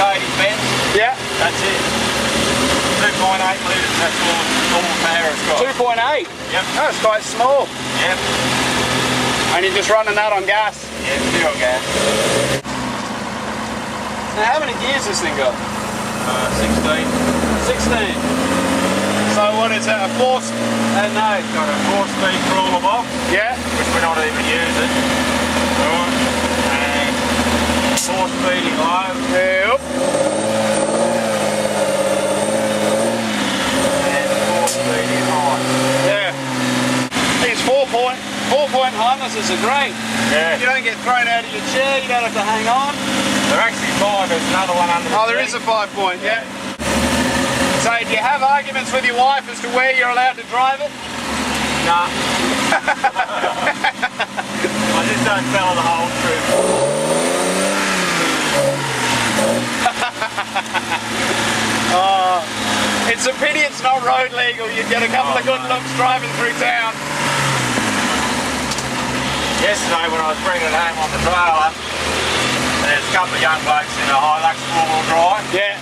Mercedes-Benz. Yeah. That's it. 2.8 litres, that's all power it's got. 2.8? Yep. Oh, it's quite small. Yep. And you're just running that on gas? Yeah, pure gas. Now, how many gears has this thing got? 16. 16. So what is that, a 4? No, it's got a 4-speed crawler box. Yeah. Which we're not even using. Right. And 4-speed in low. Yep. And 4-speed in high. Yeah. These 4-point harnesses are great. Yeah. You don't get thrown out of your chair, you don't have to hang on. They're actually 5, there's another one under the Oh, there is a 5-point, yeah. So do you have arguments with your wife as to where you're allowed to drive it? Nah. I just don't tell her the whole truth. It's a pity it's not road legal. You'd get a couple of good looks driving through town. Yesterday when I was bringing it home on the trailer, there's a couple of young blokes in a Hilux 4-wheel drive. Yeah.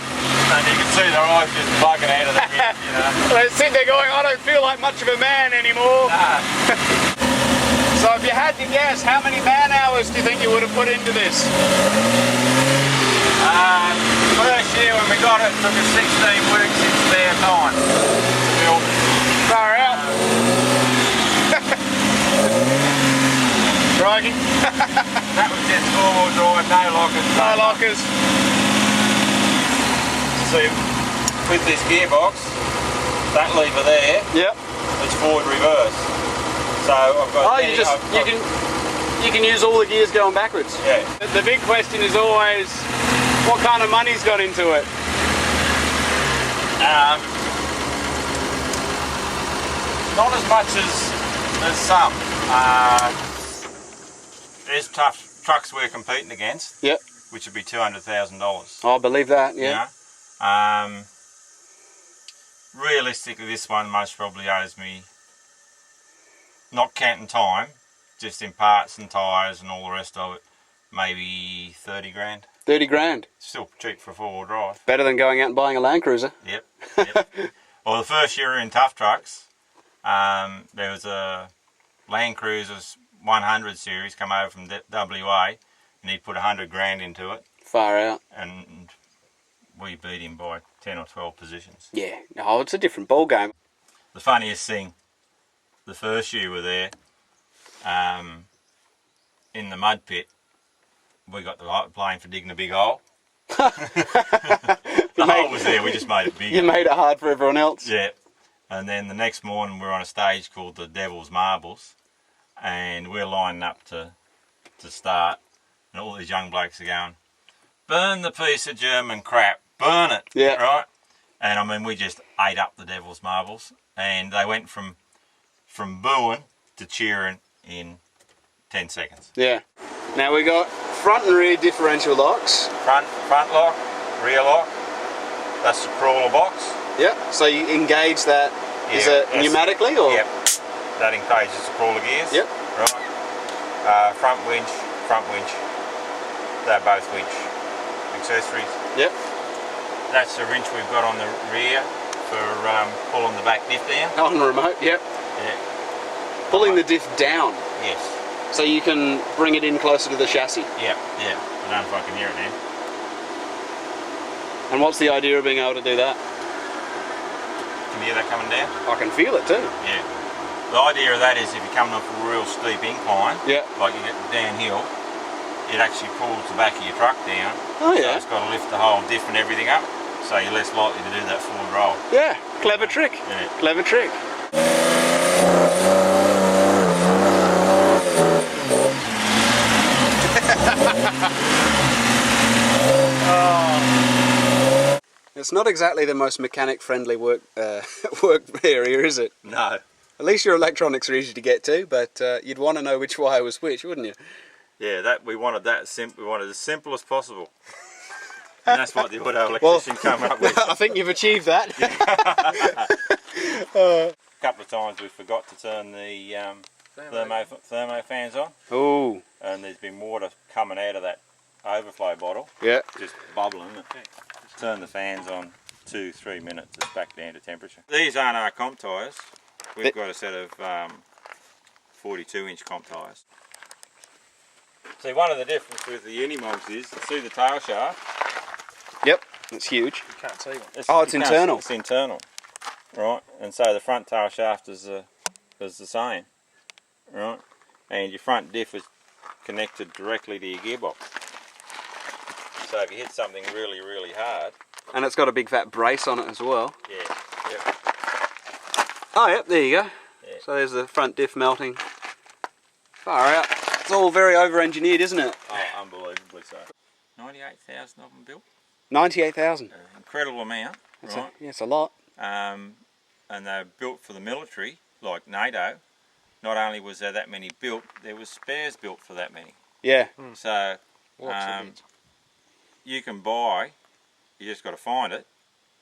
And you can see their eyes just bugging out of their head, you know. They sit there going, I don't feel like much of a man anymore. Nah. So if you had to guess, how many man hours do you think you would have put into this? First year when we got it, it took us 16 weeks in spare time to build it. Far out. Crikey. That was just 4-wheel drive, no lockers. No lockers. See, with this gearbox, that lever there, Yep. it's forward reverse. So I've got. Oh, you can use all the gears going backwards. Yeah. The big question is always, what kind of money's got into it? Not as much as some. There's tough trucks we're competing against. Yep. Which would be $200,000. I believe that. Yeah. You know? Realistically, this one most probably owes me, not counting time, just in parts and tyres and all the rest of it, maybe 30 grand. 30 grand. Still cheap for a 4-wheel drive. Better than going out and buying a Land Cruiser. Yep. Yep. Well, the first year in Tough Trucks, there was a Land Cruiser's 100 series come over from WA, and he put 100 grand into it. Far out. And we beat him by 10 or 12 positions. Yeah. Oh, it's a different ball game. The funniest thing, the first year we were there, in the mud pit, we got the blame for digging a big hole. The hole was there, we just made it bigger. You made it hard for everyone else. Yeah. And then the next morning we were on a stage called the Devil's Marbles, and we're lining up to start, and all these young blokes are going, burn the piece of German crap, burn it, yeah. Right? And I mean, we just ate up the Devil's Marbles, and they went from booing to cheering in 10 seconds. Yeah. Now we got front and rear differential locks. Front lock, rear lock, that's the crawler box. Yep. So you engage that, is it pneumatically or? Yep. That engages the crawler gears. Yep. Right. Front winch, they're both winch accessories. Yep. That's the wrench we've got on the rear for pulling the back diff down. On the remote, yep. Yeah. Pulling the diff down. Yes. So you can bring it in closer to the chassis. Yeah, yeah. I don't know if I can hear it now. And what's the idea of being able to do that? Can you hear that coming down? I can feel it too. Yeah. The idea of that is if you're coming up a real steep incline, like you get downhill, it actually pulls the back of your truck down. Oh yeah. So it's got to lift the whole diff and everything up, so you're less likely to do that forward roll. Yeah, clever trick. Yeah. Clever trick. Oh. It's not exactly the most mechanic-friendly work area, is it? No. At least your electronics are easy to get to, but you'd want to know which wire was which, wouldn't you? Yeah, we wanted that simple. We wanted it as simple as possible, and that's what the auto electrician came up with. I think you've achieved that. A couple of times we forgot to turn the thermo fans on. Ooh. And there's been water coming out of that overflow bottle, Yeah. just bubbling. Turn the fans on 2-3 minutes, it's back down to temperature. These aren't our comp tyres. We've got a set of 42-inch comp tyres. See, one of the differences with the Unimogs is, see the tail shaft? Yep, it's huge. You can't see one. It's internal. It's internal, right? And so the front tail shaft is the same, right? And your front diff is connected directly to your gearbox. So if you hit something really, really hard... And it's got a big fat brace on it as well. Yeah, yep. Oh, yep, there you go. Yeah. So there's the front diff melting. Far out. It's all very over-engineered, isn't it? Oh, unbelievably so. 98,000 of them built. 98,000. Incredible amount, right? Yeah, it's a lot. And they're built for the military, like NATO. Not only was there that many built, there was spares built for that many. Yeah. So you can buy, you just got to find it,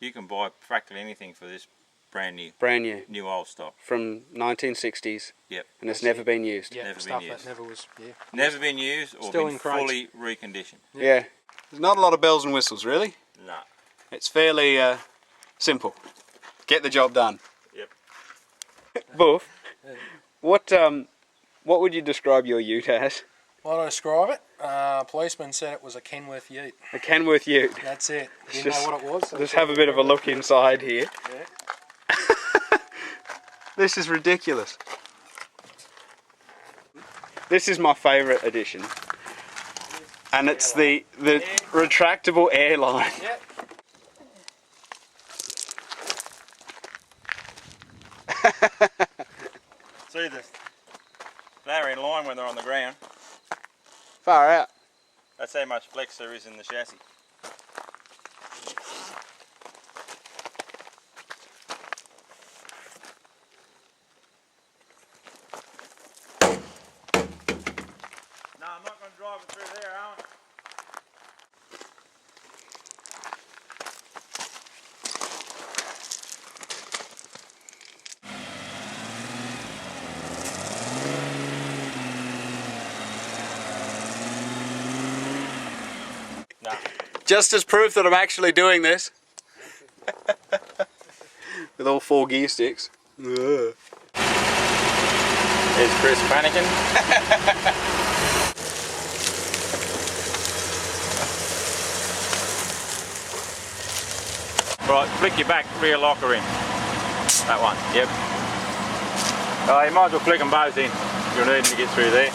you can buy practically anything for this brand new. Brand new. New old stock. From 1960s. Yep. And it's never been used. Yeah, Never stuff been used. that never was, Never been used or Still been in crates. fully reconditioned. Yeah. There's not a lot of bells and whistles, really. No. It's fairly simple. Get the job done. Yep. Boof, what would you describe your ute as? What I describe it, policeman said it was a Kenworth ute. A Kenworth ute. That's it. Didn't Just- know what it was. So Just have a bit of a look inside here. Yeah. This is ridiculous. This is my favourite edition. And it's the retractable airline. Yep. See this? They're in line when they're on the ground. Far out. That's how much flex there is in the chassis. No, I'm not going to drive it through there, Alan. No. Just as proof that I'm actually doing this. With all 4 gear sticks. Ugh. There's Chris panicking. Right, flick your back rear locker in. That one, yep. You might as well flick them both in. You're needing to get through there.